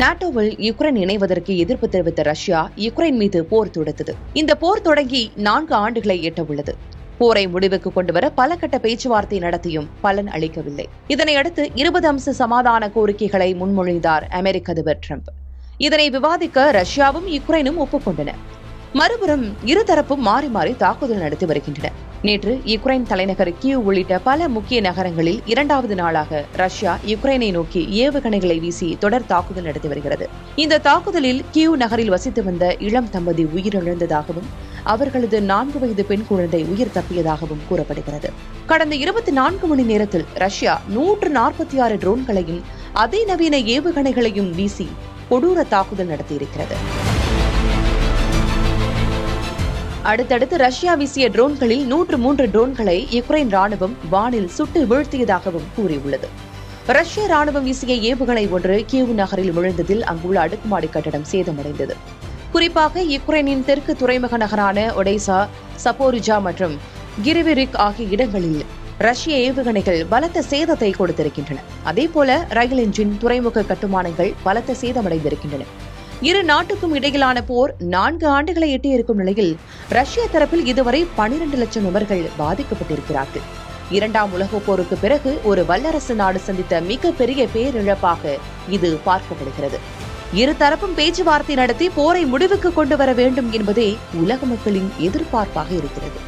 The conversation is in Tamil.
நாட்டோவில் யுக்ரைன் இணைவதற்கு எதிர்ப்பு தெரிவித்த ரஷ்யா யுக்ரைன் மீது போர் தொடுத்தது. இந்த போர் தொடங்கி 4 ஆண்டுகளை எட்டவுள்ளது. போரை முடிவுக்கு கொண்டுவர பல கட்ட பேச்சுவார்த்தை நடத்தியும் பலன் அளிக்கவில்லை. இதனையடுத்து 20 அம்ச சமாதான கோரிக்கைகளை முன்மொழிந்தார் அமெரிக்க அதிபர் டிரம்ப். இதனை விவாதிக்க ரஷ்யாவும் யுக்ரைனும் ஒப்புக்கொண்டன. மறுபுறம் இருதரப்பும் மாறி மாறி தாக்குதல் நடத்தி வருகின்றன. நேற்று யுக்ரைன் தலைநகர் கியூ உள்ளிட்ட பல முக்கிய நகரங்களில் 2வது நாளாக ரஷ்யா யுக்ரைனை நோக்கி ஏவுகணைகளை வீசி தொடர் தாக்குதல் நடத்தி வருகிறது. இந்த தாக்குதலில் கியூ நகரில் வசித்து வந்த இளம் தம்பதி உயிரிழந்ததாகவும் அவர்களது 4 வயது பெண் குழந்தை உயிர் தப்பியதாகவும் கூறப்படுகிறது. கடந்த 24 மணி நேரத்தில் ரஷ்யா 146 ட்ரோன்களையும் அதிநவீன ஏவுகணைகளையும் வீசி கொடூர தாக்குதல் நடத்தியிருக்கிறது. அடுத்தடுத்து ரஷ்யா வீசிய ட்ரோன்களில் 103 ட்ரோன்களை யுக்ரைன் ராணுவம் வானில் சுட்டு வீழ்த்தியதாகவும் கூறியுள்ளது. ரஷ்ய ராணுவம் வீசிய ஏவுகணை ஒன்று கீவ் நகரில் விழுந்ததில் அங்குள்ள அடுக்குமாடி கட்டடம் சேதமடைந்தது. குறிப்பாக யுக்ரைனின் தெற்கு துறைமுக நகரான ஒடேசா, சப்போரிஜா மற்றும் கிரிவிரிக் ஆகிய இடங்களில் ரஷ்ய ஏவுகணைகள் பலத்த சேதத்தை கொடுத்திருக்கின்றன. அதேபோல ரயில் என்ஜின், துறைமுக கட்டுமானங்கள் பலத்த சேதமடைந்திருக்கின்றன. இரு நாட்டுக்கும் இடையிலான போர் 4 ஆண்டுகளை எட்டியிருக்கும் நிலையில் ரஷ்ய தரப்பில் இதுவரை 12 லட்சம் நபர்கள் பாதிக்கப்பட்டிருக்கிறார்கள். 2ஆம் உலகப் போருக்கு பிறகு ஒரு வல்லரசு நாடு சந்தித்த மிகப்பெரிய பேரிழப்பாக இது பார்க்கப்படுகிறது. இருதரப்பும் பேச்சுவார்த்தை நடத்தி போரை முடிவுக்கு கொண்டு வர வேண்டும் என்பதே உலக மக்களின் எதிர்பார்ப்பாக இருக்கிறது.